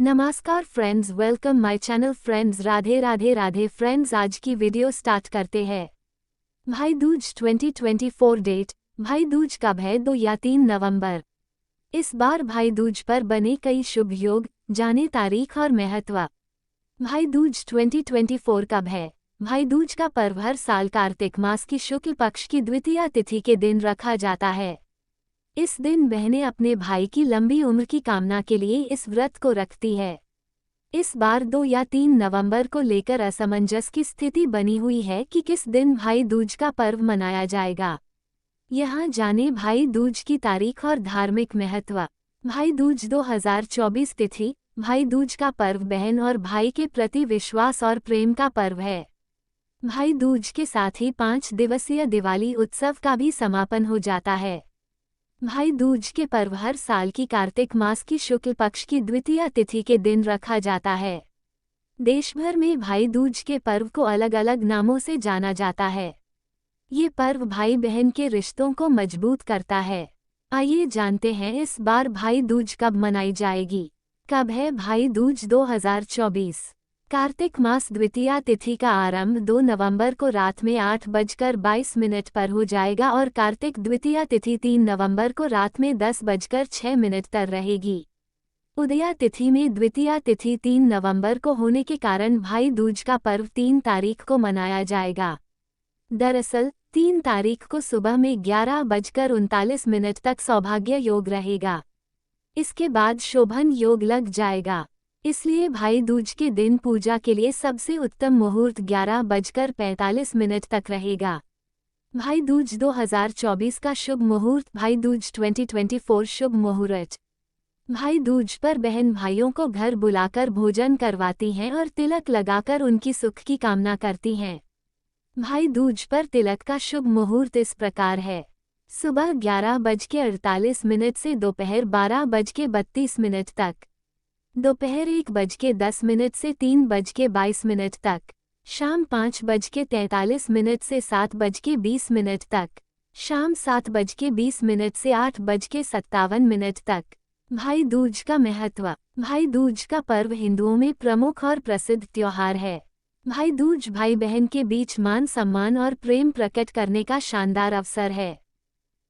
नमस्कार friends, welcome my channel friends. Radhe Radhe Radhe friends, आज की वीडियो स्टार्ट करते हैं। भाई दूज 2024 डेट। भाई दूज कब है? 2 या 3 नवंबर। इस बार भाई दूज पर बने कई शुभ योग, जाने तारीख और महत्व। भाई दूज 2024 कब है? भाई दूज का पर्व हर साल कार्तिक मास की शुक्ल पक्ष की द्वितीया तिथि के दिन रखा जाता है। इस दिन बहनें अपने भाई की लंबी उम्र की कामना के लिए इस व्रत को रखती है। इस बार 2 या 3 नवंबर को लेकर असमंजस की स्थिति बनी हुई है कि किस दिन भाई दूज का पर्व मनाया जाएगा। यहाँ जाने भाई दूज की तारीख और धार्मिक महत्व। भाई दूज 2024 तिथि। भाई दूज का पर्व बहन और भाई के प्रति विश्वास और प्रेम का पर्व है। भाई दूज के साथ ही 5 दिवसीय दिवाली उत्सव का भी समापन हो जाता है। भाई दूज के पर्व हर साल की कार्तिक मास की शुक्ल पक्ष की द्वितीया तिथि के दिन रखा जाता है। देश भर में भाई दूज के पर्व को अलग अलग नामों से जाना जाता है। ये पर्व भाई बहन के रिश्तों को मजबूत करता है। आइए जानते हैं इस बार भाई दूज कब मनाई जाएगी। कब है भाई दूज 2024? कार्तिक मास द्वितीया तिथि का आरंभ 2 नवंबर को रात में 8:22 पर हो जाएगा और कार्तिक द्वितीया तिथि 3 नवंबर को रात में 10:06 तक रहेगी। उदया तिथि में द्वितीया तिथि 3 नवंबर को होने के कारण भाई दूज का पर्व 3 तारीख को मनाया जाएगा। दरअसल 3 तारीख को सुबह में 11:39 तक सौभाग्य योग रहेगा। इसके बाद शोभन योग लग जाएगा। इसलिए भाई दूज के दिन पूजा के लिए सबसे उत्तम मुहूर्त 11:45 तक रहेगा। भाई दूज 2024 का शुभ मुहूर्त। भाई दूज 2024 शुभ मुहूर्त। भाई दूज पर बहन भाइयों को घर बुलाकर भोजन करवाती हैं और तिलक लगाकर उनकी सुख की कामना करती हैं। भाई दूज पर तिलक का शुभ मुहूर्त इस प्रकार है। सुबह 11:48 से दोपहर 12:32 तक, दोपहर 1:10 से 3:22 तक, शाम 5:43 से 7:20 तक, शाम 7:20 से 8:57 तक। भाई दूज का महत्व। भाई दूज का पर्व हिंदुओं में प्रमुख और प्रसिद्ध त्योहार है। भाई दूज भाई बहन के बीच मान सम्मान और प्रेम प्रकट करने का शानदार अवसर है।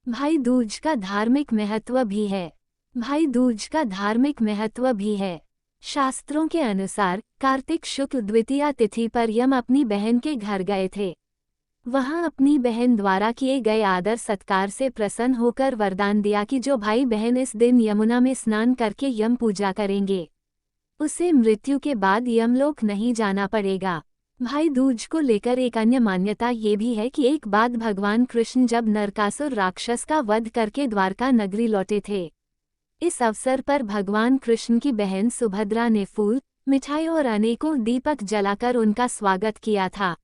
भाई दूज का धार्मिक महत्व भी है। भाई दूज का धार्मिक महत्व भी है। शास्त्रों के अनुसार कार्तिक शुक्ल द्वितीया तिथि पर यम अपनी बहन के घर गए थे। वहां अपनी बहन द्वारा किए गए आदर सत्कार से प्रसन्न होकर वरदान दिया कि जो भाई बहन इस दिन यमुना में स्नान करके यम पूजा करेंगे, उसे मृत्यु के बाद यमलोक नहीं जाना पड़ेगा। भाई दूज को लेकर एक अन्य मान्यता ये भी है कि एक बार भगवान कृष्ण जब नरकासुर राक्षस का वध करके द्वारका नगरी लौटे थे। इस अवसर पर भगवान कृष्ण की बहन सुभद्रा ने फूल, मिठाई और अनेकों दीपक जलाकर उनका स्वागत किया था।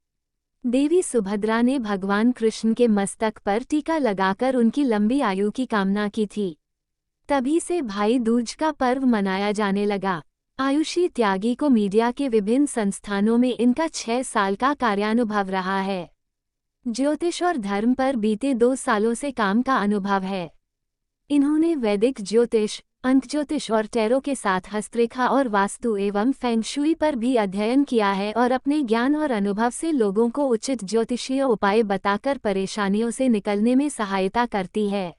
देवी सुभद्रा ने भगवान कृष्ण के मस्तक पर टीका लगाकर उनकी लंबी आयु की कामना की थी। तभी से भाई दूज का पर्व मनाया जाने लगा। आयुषी त्यागी को मीडिया के विभिन्न संस्थानों में इनका 6 साल का कार्यानुभव रहा है। ज्योतिष और धर्म पर बीते 2 सालों से काम का अनुभव है। इन्होंने वैदिक ज्योतिष, अंक ज्योतिष और टैरो के साथ हस्तरेखा और वास्तु एवं फेंग शुई पर भी अध्ययन किया है और अपने ज्ञान और अनुभव से लोगों को उचित ज्योतिषीय उपाय बताकर परेशानियों से निकलने में सहायता करती है।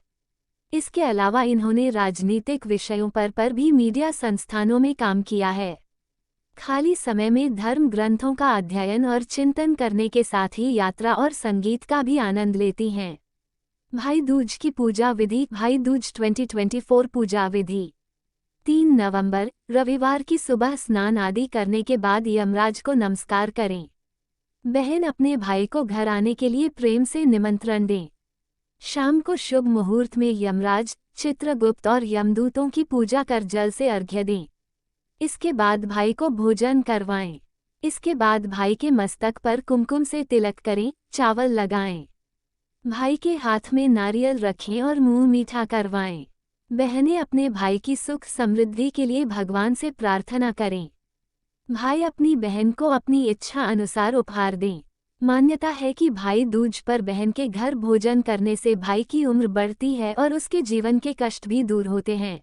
इसके अलावा इन्होंने राजनीतिक विषयों पर भी मीडिया संस्थानों में काम किया है। खाली समय में धर्म ग्रंथों का अध्ययन और चिंतन करने के साथ ही यात्रा और संगीत का भी आनंद लेती हैं। भाई दूज की पूजा विधि। भाई दूज 2024 पूजा विधि। 3 नवंबर रविवार की सुबह स्नान आदि करने के बाद यमराज को नमस्कार करें। बहन अपने भाई को घर आने के लिए प्रेम से निमंत्रण दें। शाम को शुभ मुहूर्त में यमराज, चित्रगुप्त और यमदूतों की पूजा कर जल से अर्घ्य दें। इसके बाद भाई को भोजन करवाएं। इसके बाद भाई के मस्तक पर कुमकुम से तिलक करें, चावल लगाएं। भाई के हाथ में नारियल रखें और मुंह मीठा करवाएं। बहनें अपने भाई की सुख समृद्धि के लिए भगवान से प्रार्थना करें। भाई अपनी बहन को अपनी इच्छा अनुसार उपहार दें। मान्यता है कि भाई दूज पर बहन के घर भोजन करने से भाई की उम्र बढ़ती है और उसके जीवन के कष्ट भी दूर होते हैं।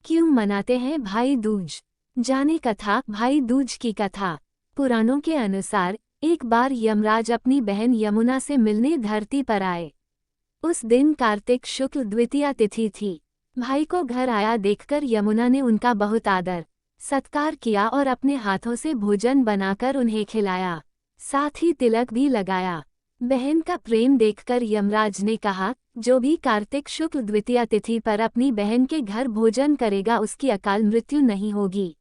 क्यों मनाते हैं भाई दूज? जाने कथा भाई दूज की कथा। पुराणों के अनुसार एक बार यमराज अपनी बहन यमुना से मिलने धरती पर आए। उस दिन कार्तिक शुक्ल द्वितीया तिथि थी। भाई को घर आया देखकर यमुना ने उनका बहुत आदर सत्कार किया और अपने हाथों से भोजन बनाकर उन्हें खिलाया, साथ ही तिलक भी लगाया। बहन का प्रेम देखकर यमराज ने कहा, जो भी कार्तिक शुक्ल द्वितीया तिथि पर अपनी बहन के घर भोजन करेगा उसकी अकाल मृत्यु नहीं होगी।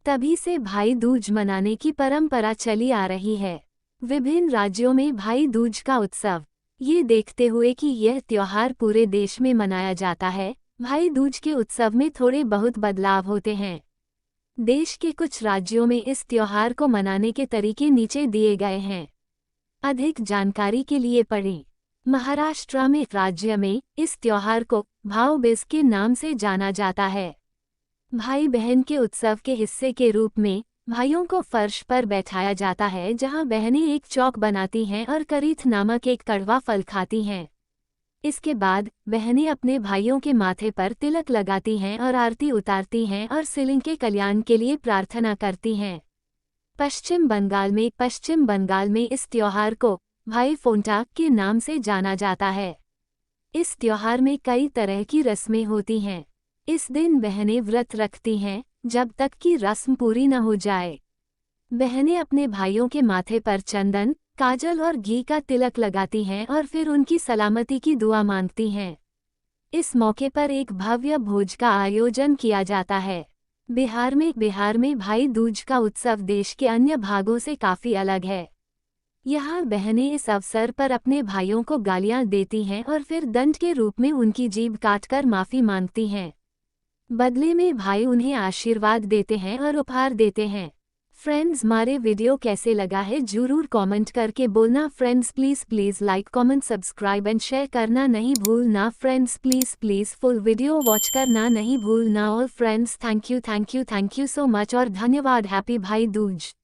तभी से भाई दूज मनाने की परंपरा चली आ रही है। विभिन्न राज्यों में भाई दूज का उत्सव। ये देखते हुए कि यह त्योहार पूरे देश में मनाया जाता है, भाई दूज के उत्सव में थोड़े बहुत बदलाव होते हैं। देश के कुछ राज्यों में इस त्योहार को मनाने के तरीके नीचे दिए गए हैं। अधिक जानकारी के लिए पढ़ें। महाराष्ट्र में राज्य में इस त्योहार को भाऊ-बीज के नाम से जाना जाता है। भाई बहन के उत्सव के हिस्से के रूप में भाइयों को फर्श पर बैठाया जाता है, जहां बहनें एक चौक बनाती हैं और करीथ नामक एक कड़वा फल खाती हैं। इसके बाद बहनें अपने भाइयों के माथे पर तिलक लगाती हैं और आरती उतारती हैं और सिलिंग के कल्याण के लिए प्रार्थना करती हैं। पश्चिम बंगाल में इस त्योहार को भाई फोंटा के नाम से जाना जाता है। इस त्योहार में कई तरह की रस्में होती हैं। इस दिन बहनें व्रत रखती हैं जब तक कि रस्म पूरी न हो जाए। बहनें अपने भाइयों के माथे पर चंदन, काजल और घी का तिलक लगाती हैं और फिर उनकी सलामती की दुआ मांगती हैं। इस मौके पर एक भव्य भोज का आयोजन किया जाता है। बिहार में भाई दूज का उत्सव देश के अन्य भागों से काफ़ी अलग है। यहाँ बहनें इस अवसर पर अपने भाइयों को गालियाँ देती हैं और फिर दंड के रूप में उनकी जीभ काटकर माफ़ी मांगती हैं। बदले में भाई उन्हें आशीर्वाद देते हैं और उपहार देते हैं। फ्रेंड्स, हमारे वीडियो कैसे लगा है जरूर कमेंट करके बोलना। Friends please like comment subscribe and share करना नहीं भूलना। Friends please full video watch करना नहीं भूलना। All friends thank you so much और धन्यवाद। हैप्पी भाई दूज।